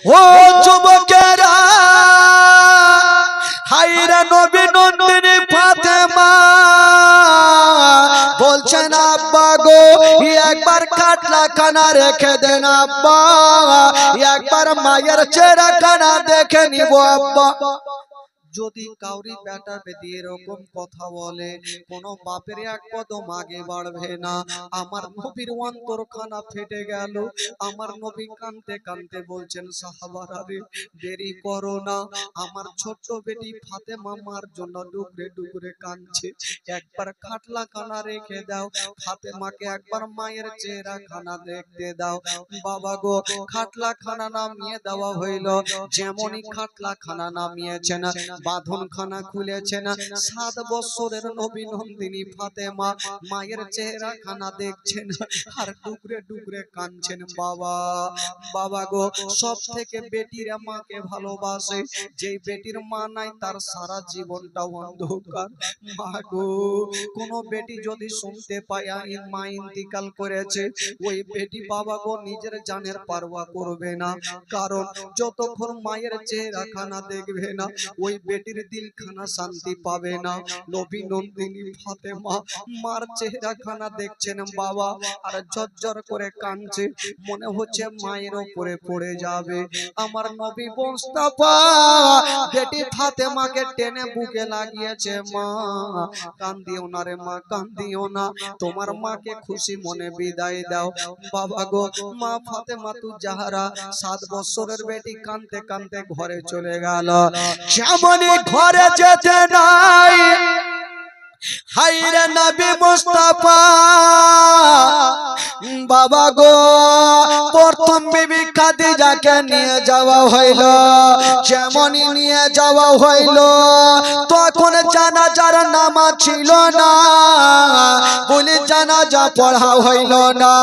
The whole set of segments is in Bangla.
ও যুবকেরা, হায়রে নবী নন্দিনী ফাতেমা বলছেন আব্বা গো একবার খাটলা খানা রেখে দেন আব্বা, একবার মায়ের চেহারা খানা দেখে নিব আব্বা। যদি কাউরি বেটা বেটি এরকম কথা বলে, কোন বাপের এক কদম আগে বাড়বে না। আমার নবীর অন্তরখানা ফেটে গেল। আমার নবী কাঁদতে কাঁদতে বলছেন সাহাবারা রে, দেরি করো না, আমার ছোট্ট বেটি ফাতেমা মার জন্য ডুকরে ডুকরে কাঁদছে, একবার খাটলা খানা রেখে দাও, ফাতেমাকে একবার মায়ের চেহারা খানা দেখতে দাও। বাবা গো, খাটলা খানা নামিয়ে দেওয়া হইল। যেমনই খাটলা খানা নামিয়েছেন, বাঁধন খানা খুলেছেন, 7 বছরের নবী নন্দিনী ফাতেমা মায়ের চেহারা খানা দেখছেন আর ডুকরে ডুকরে কাঁদছেন। বাবা বাবা গো, সব থেকে বেটিরা মাকে ভালোবাসে, যেই বেটির মা নাই তার সারা জীবনটা অন্ধকার। মা গো, কোন বেটি যদি শুনতে পায় মা ইন্তিকাল করেছে, ওই বেটি বাবা গো নিজের জানের পারওয়া করবে না, কারণ যতক্ষণ মায়ের চেহারা খানা দেখবে না ওই বেটির দিলখানা শান্তি পাবে না। নবী নন্দিনী ফাতেমা মার চেহারা খানা দেখছেন বাবা, আর ঝরঝর করে কাঁদছে, মনে হচ্ছে মায়ের উপরে পড়ে যাবে। আমার নবী মুস্তাফা বেটি ফাতেমাকে টেনে বুকে লাগিয়েছে, মা কান্দিও না রে মা, কান্দিও না, তোমার মাকে খুশি মনে বিদায় দাও। বাবা গো, মা ফাতেমা তু জাহরা 7 বছরের বেটি কাঁদতে কাঁদতে ঘরে চলে গেল। যেমনই ঘরে যেতে নাই, হায়রে নবী মুস্তাফা বাবা গো, প্রথম বিবি খাদিজাকে নিয়ে যাওয়া হইল। যেমনই নিয়ে যাওয়া হইল, তখন জানাজার নামাজ ছিল না, বলে জানাজা পড়া হইল না।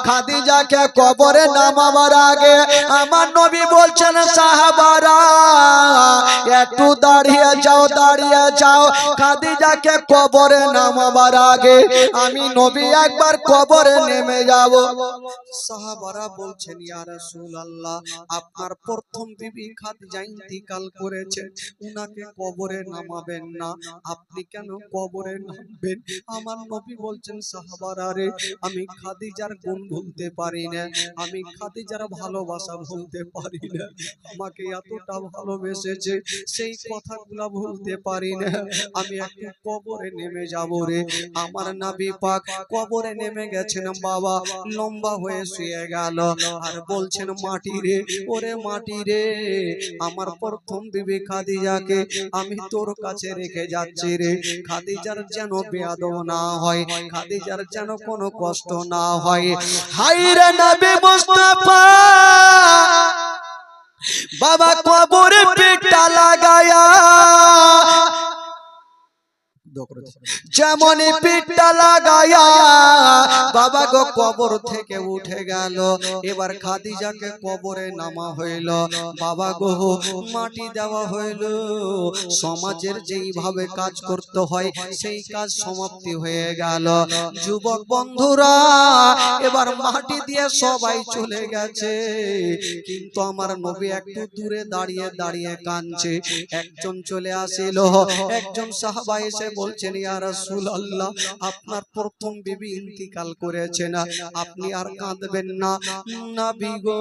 খাদিজাকে কবরে নামাবার আগে আমার নবী বলছেন সাহাবারা একটু দাঁড়িয়ে যাও, দাঁড়িয়ে যাও, খাদিজাকে কবরে নামাবার আগে আমি নবী একবার কবরে নেমে যাব। সাহাবারা বলছেন ইয়া রাসূলুল্লাহ, আপনার প্রথম বিবি খাদিজা ইন্তিকাল করেছে, উনাকে কবরে নামাবেন না, আপনি কেন কবরে নামবেন? আমার নবী বলছেন সাহাবারা রে, আমি খাদিজার গুণ ভুলতে পারি না, আমি খাদিজার ভালোবাসা ভুলতে পারি না, আমাকে এতটা ভালোবেসেছে সেই কথাগুলো ভুলতে পারি না, আমি একটু কবরে নেমে যাব রে। আমার নবী পাক কবরে নেমে গেছেন বাবা, লম্বা হয়ে শুয়ে গেল আর বলছেন মাটি রে, ওরে মাটি রে, আমার প্রথম বিবি খাদিজাকে আমি তোর কাছে রেখে যাচ্ছি রে, খাদিজার যেন বেয়াদব না হয়, খাদিজার যেন কোনো কষ্ট না হয়। হায়রে নবী মুস্তাফা বাবা কবরে পিঠটা লাগায়া, যেমনই পিঠটা লাগায়া বাবা গো কবর থেকে উঠে গেল। এবার খাদিজাকে কবরে নামা হইল, বাবা গো মাটি দেওয়া হইল। সমাজের যেইভাবে কাজ করতে হয় সেই কাজ সমাপ্তি হয়ে গেল। যুবক বন্ধুরা, এবার মাটি দিয়ে সবাই চলে গেছে, কিন্তু আমার নবী একটু দূরে দাঁড়িয়ে দাঁড়িয়ে কাঁদছে। একজন চলে আসিল, একজন সাহাবা এসে বলছেন ইয়া রাসূলুল্লাহ, আপনার প্রথম বিবি ইন্তিকাল করেছেন, আপনি আর কাঁদবেন না। নবী গো,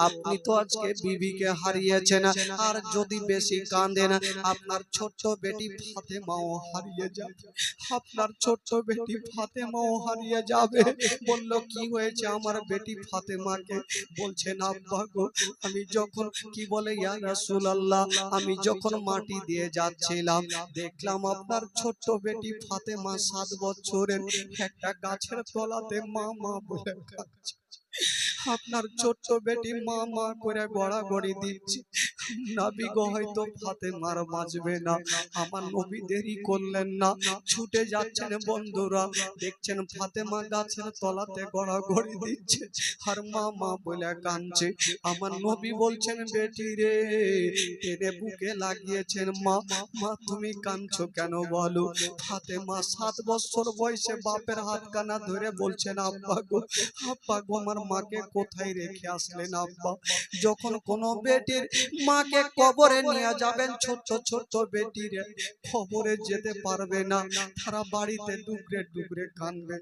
আপনি তো আজকে বিবিকে হারিয়েছেন, আর যদি বেশি কাঁদেন আপনার ছোট্ট বেটি ফাতেমাও হারিয়ে যাবে, আপনার ছোট্ট বেটি ফাতেমাও হারিয়ে যাবে। বলল কি হয়েছে আমার বেটি ফাতেমাকে? বলছেন আব্বা গো, আমি যখন কি বলে ইয়া রাসূলুল্লাহ, আমি যখন মাটি দিয়ে যাচ্ছিলাম দেখলাম আপনার ছোট্ট বেটি ফাতেমা 7 বছরের একটা গাছের তলাতে মা মা বলে কাঁদছে, আপনার ছোট্ট বেটি মা মা করে গড়াগড়ি দিচ্ছে। নবী গো, হয়তো ফাতেমার বাঁচবে না। আমার নবী দেরি করলেন না, ছুটে যাচ্ছেন। বন্ধুরা দেখছেন ফাতেমা গাছের তলাতে গড়াগড়ি দিচ্ছে আর মা মা বলে কাঁদছে। আমার নবী বলছেন বেটি রে, টেনে বুকে লাগিয়েছেন, মা মা তুমি কাঁদছো কেন বলো? ফাতেমা 7 বছর বয়সে বাপের হাত কানা ধরে বলছেন আব্বা গো, আব্বা গো, আমার মাকে কোথায় রেখে আসলেন আব্বা? যখন কোনো বেটির মাকে কবরে নিয়ে যাবেন, ছোট ছোট বেটিরে কবরে যেতে পারবে না, তারা বাড়িতে ডুকরে ডুকরে কাঁদবে,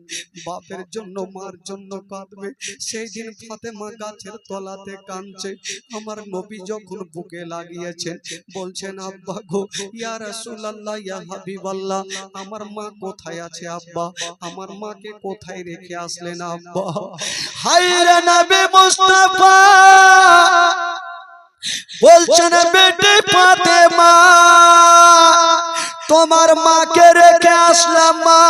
বাপের জন্য মার জন্য কাঁদবে। সেই দিন ফাতেমা গাছের তলাতে কাঁদছে। আমার নবী যখন বুকে লাগিয়েছেন, বলছেন আব্বা গো, ইয়া রাসূলুল্লাহ, ইয়া হাবিবাল্লাহ, আমার মা কোথায় আছে আব্বা? আমার মাকে কোথায় রেখে আসলেন আব্বা? হায়রে নবী মুস্তাফা বলছেন, বেটি ফাতেমা, তোমার মাকে রেখে আসলাম মা,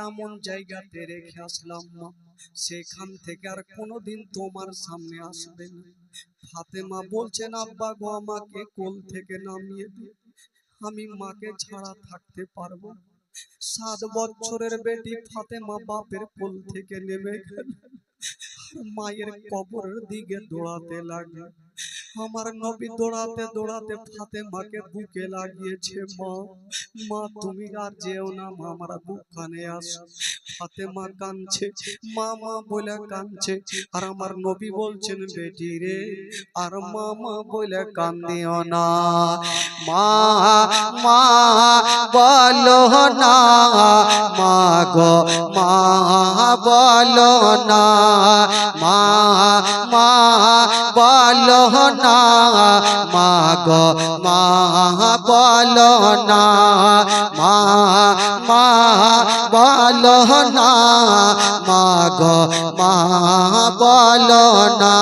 এমন জায়গাতে রেখে আসলাম মা, সেখান থেকে আর কোনোদিন তোমার সামনে আসবে না। ফাতেমা বলছেন, আব্বা গো, আমাকে কোল থেকে নামিয়ে দিন, আমি মাকে ছাড়া থাকতে পারবো। 7 বছরের বেটি ফাতেমা বাপের কোল থেকে নেমে গেল, মায়ের কবরের দিকে দৌড়াতে লাগলো। আমার নবী দৌড়াতে দৌড়াতে ফাতেমাকে বুকে লাগিয়েছে। মা, মা তুমি আর যেও না মা, আমার বুকখানে আসো। ফাতেমা কাঁদছে, মা মা বলে কাঁদছে। আর আমার নবী বলছেন, বেটি রে, আর মা মা বলে কান্দিও না, মা মা বলো না, মা গো মা বলো না, মা মা বলো না, মা গো মা বলো না, মা মা বলো না, মা গো মা বলো না।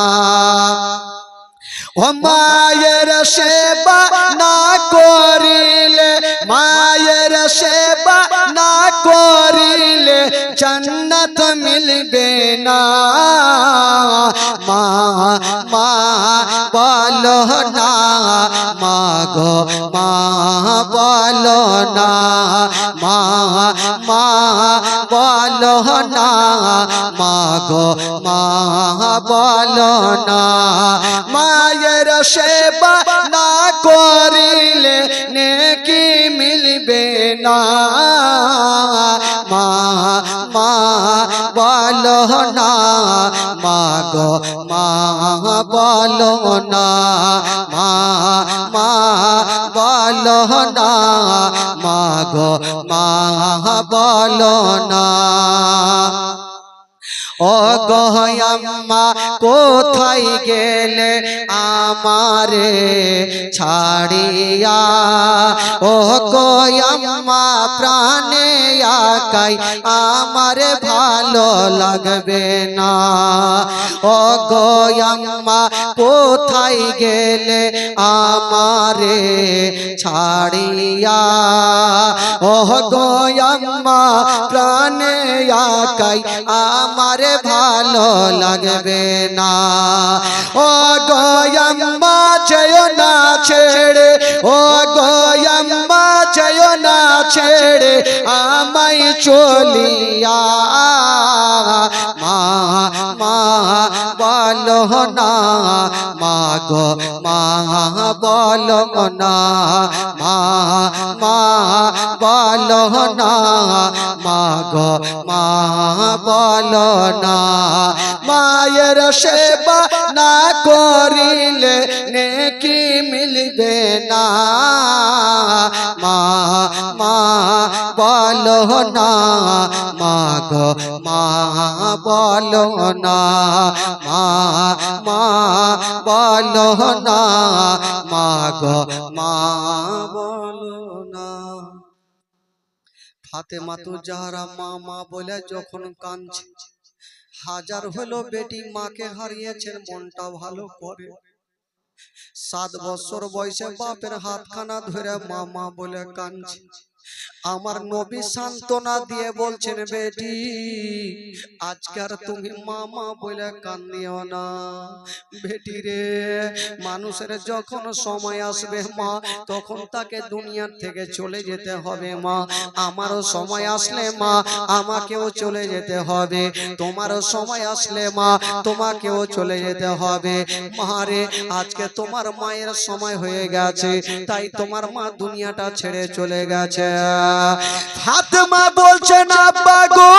ও মায়ের সেবা না করিলে, মায়ের সেবা না করিলে জান্নাত মিলবে না, মা মা বলো না, মা গো মা বলো না, মা মা বলো না, মা গো মা বলো না। মায়ের সেবা না করিলে নেকি মিলবে না, মা মা বলো না, মা গো মা বলো না, মা মা বলো না, মা গো মা বলো না। ও গো আম্মা কোথায় গেলে আমারে ছাড়িয়া, ও গো আম্মা প্রাণে আকাই আমারে ভালো লাগবে না, ও গো আম্মা কোথায় গেলে আমারে ছাড়িয়া, ও গো আম্মা প্রাণে আকাই আমারে ভালো লাগবে না, ও গো আম্মা যেও না ছেড়ে, ও গো আম্মা যেও না ছেড়ে আমায় চলিয়া, মা মা বলো না, মা গো মা বলো না, মা মা বলো না, মা গো মা বলো না। মায়ের সেবা না করিলে নেকি মিলবে না, মা মা বলো না, মা গো মা বলো না, মা মা বলো না, মা গো মা বলো না। ফাতেমা তো জাহরা মা মা বলে যখন কাঁদছে, হাজার হলো বেটি মাকে হারিয়েছেন, মনটা ভালো করে। 7 বছর বয়সে বাপের হাতখানা ধরে মা মা বলে কাঁদছে। আমার নবী সান্ত্বনা দিয়ে বলছেন, বেটি আজকার তুমি মামা বলে কান্দিও না, বেটি রে, মানুষের যখন সময় আসবে মা, তখন তাকে দুনিয়ার থেকে চলে যেতে হবে মা। আমারও সময় আসলে মা আমাকেও চলে যেতে হবে, তোমারও সময় আসলে মা তোমাকেও চলে যেতে হবে। মা রে, আজকে তোমার মায়ের সময় হয়ে গেছে, তাই তোমার মা দুনিয়াটা ছেড়ে চলে গেছে। ফাতেমা বলছেন, আব্বা গো,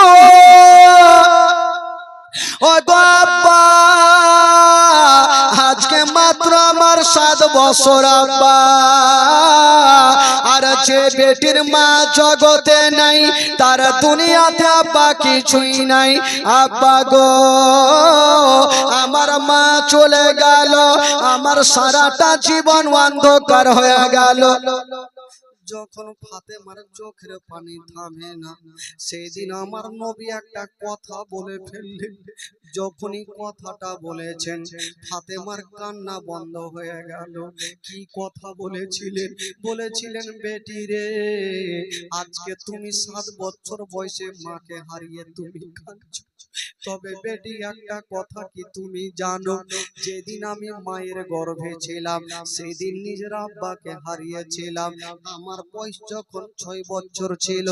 ও গো আব্বা, আজকে মাত্র আমার 7 বছর আব্বা। আর যে বেটির মা জগতে নাই তার দুনিয়াতে আব্বা কিছুই নাই আব্বা গো। আমার মা চলে গেল, আমার সারাটা জীবন অন্ধকার হয়ে গেল। যখন ফাতেমার চোখের পানি থামে না, সেদিন আমার নবী একটা কথা বলে ফেললেন। যখনই কথাটা বলেছেন, ফাতেমার কান্না বন্ধ হয়ে গেল। কি কথা বলেছিলেন? বলেছিলেন, বেটি রে, আজকে তুমি 7 বছর বয়সে মাকে হারিয়ে তুমি কাঁদছো। তবে বেটি, একটা কথা কি তুমি জানো? যেদিন আমি মায়ের গর্ভে ছিলাম সেদিন নিজের আব্বাকে হারিয়েছিলাম। আমার বয়স যখন 6 বছর ছিল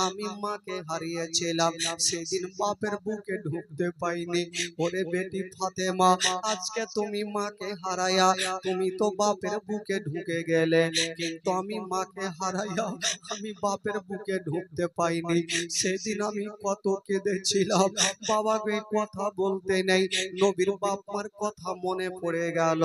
আমি মাকে হারিয়েছিলাম। সেদিন বাপের বুকে ঢুকতে পাইনি। ওরে বেটি ফাতেমা, আজকে তুমি মাকে হারায়া তুমি তো বাপের বুকে ঢুকে গেলে, কিন্তু আমি মাকে হারাইয়া আমি বাপের বুকে ঢুকতে পাইনি। সেদিন আমি কত কেঁদেছিলাম। বাবা গো, কথা বলতে নেই, নবীর বাপমার কথা মনে পড়ে গেল।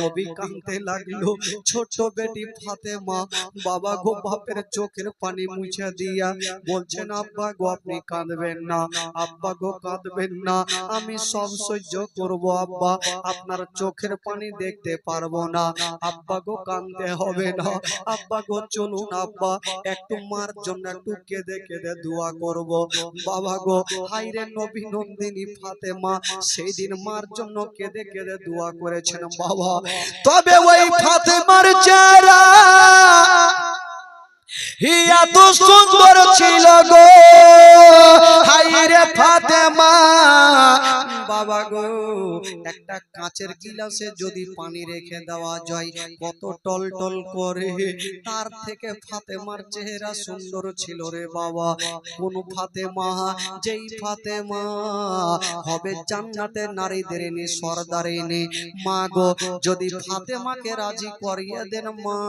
নবী কাঁদতে লাগলো। ছোট বেটি ফাতেমা বাবা গো বাপের চোখের পানি মুছে দিয়া বলছেন, আব্বা গো আপনি কাঁদবেন না, আব্বা গো কাঁদবেন না, আমি সব সহ্য করব আব্বা, আপনার চোখের পানি দেখতে পারবো না, আব্বা গো কাঁদতে হবে না, আব্বা গো চলুন আব্বা একটু মার জন্য একটু কেঁদে কেঁদে দোয়া করব। বাবা গো, হায়রে নবী নন্দিনী ফাতেমা সেই দিন মার জন্য কেঁদে কেঁদে দোয়া করেছেন বাবা। তবে ওই ফাতেমার চেহারা এত সুন্দর ছিল গো, হায়রে ফাতেমা বাবা গো, একটা কাঁচের গিলাসে যদি পানি রেখে দেওয়া যায় কত টল টল করে, তার থেকে ফাতেমার চেহারা সুন্দর ছিল রে বাবা। কোন ফাতেমা? যেই ফাতেমা হবে জান্নাতের নারীদের সর্দারিনী। মা গো, যদি ফাতেমাকে রাজি করিয়ে দেন মা,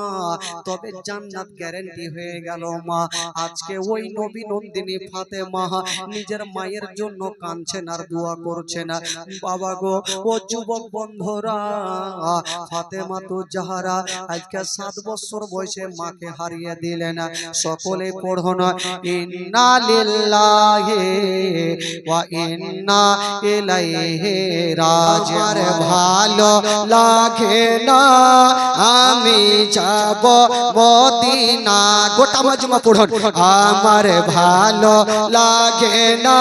তবে জান্নাত গ্যারান্টি হয়ে গেল মা। আজকে ওই নবী নন্দিনী ফাতেমা নিজের মায়ের জন্য কাঁদছেন আর দোয়া করছেন। বাবা গো, ও যুবক বন্ধুরা, ফাতেমা তো জাহরা আজকে 7 বছর বয়সে মাকে হারিয়ে দিলেন। সকলে পড়ুন, ইন্না লিল্লাহি ওয়া ইন্না ইলাইহি রাজিউন। ভালো লাগে না আমি যাব মদিনা। গোটা মাজমা পড়ুন, আমার ভালো লাগে না,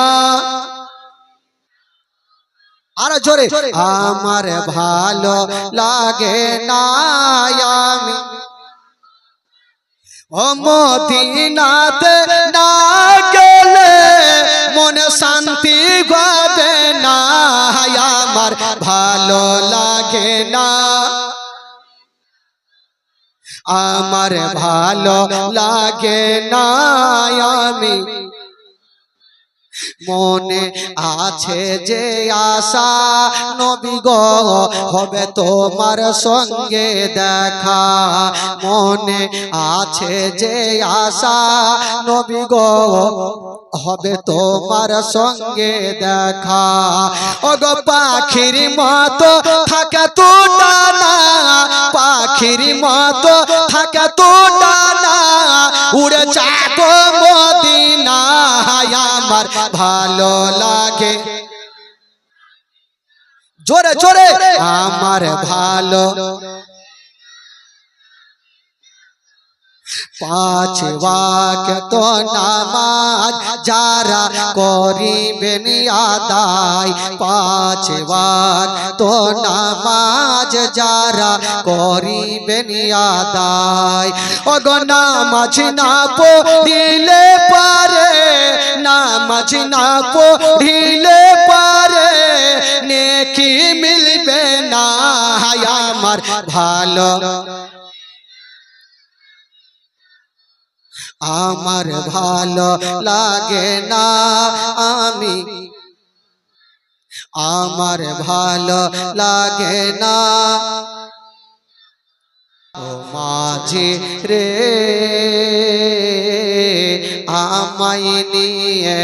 আর জোরে, আমার ভালো লাগে না আমি ও মদিনাতে না গেলে মনে শান্তি হবে না, আমার ভালো লাগে না, আমার ভালো লাগে না আমি মনে আছে যে আশা নবী গো হবে তোমার সঙ্গে দেখা, মনে আছে যে আশা নবী গো হবে তোমার সঙ্গে দেখা। ওগো পাখির মতো থাকে তো ডানা, পাখির মতো থাকে তো ডানা, উড়ে যাব মদিনা, আমার ভালো লাগে, জোরে জোরে, আমার ভালো। 5 ওয়াক্ত নামাজ যারা করিবেন আদায়, 5 ওয়াক্ত নামাজ যারা করিবেন আদায়, ওগো নামাজ না পড়িলে পারে, নামাজ না পড়িলে পারে নেকি মিলবে না, আমার ভালো, আমার ভালো লাগে না আমি, আমার ভালো লাগে না ও মাঝি রে, আমায় নিয়ে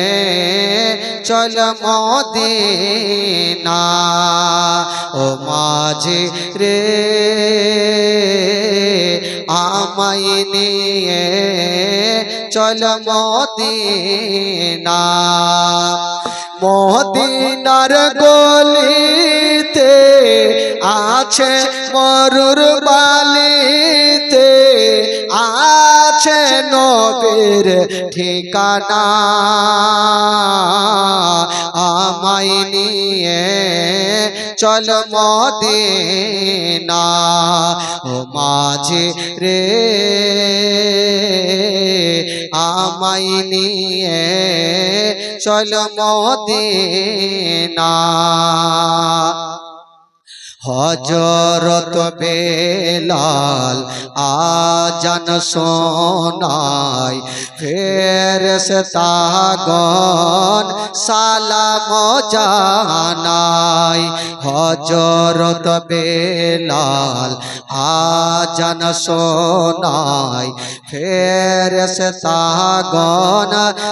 চল মদিনা ও মাঝি রে আমায় নিয়ে চল মদিনা মদিনার গলিতে আছে মরুর বালিতে আছে নবীর ঠিকানা আমায় নিয়ে চল মদিনা ও মাঝি রে আমায় নিয়ে চল মদিনা হযরত বেলাল আজান শোনায় ফেরেশতাগণ সালাম জানায় হযরত বেলাল আজান শোনায় ফেরেশতাগণ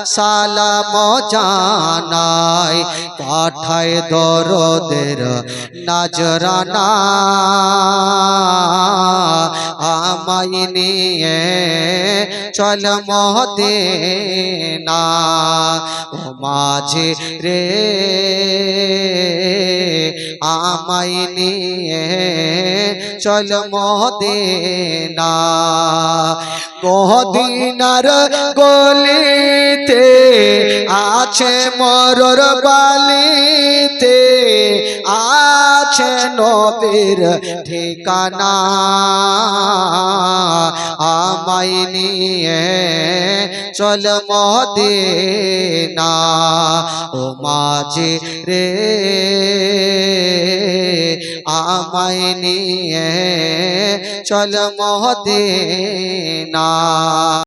সালাম জানায় পাঠায় দরদের নজরানা আমায় নিয়ে চল মদিনা ও মাঝি রে আমায় নিয়ে চল মদিনা মদিনার গলিতে আছে মরুর বালিতে আছে নবীর ঠিকানা আমায় নিয়ে চল মদিনা ও মাঝি রে আমায় নিয়ে চল মদিনা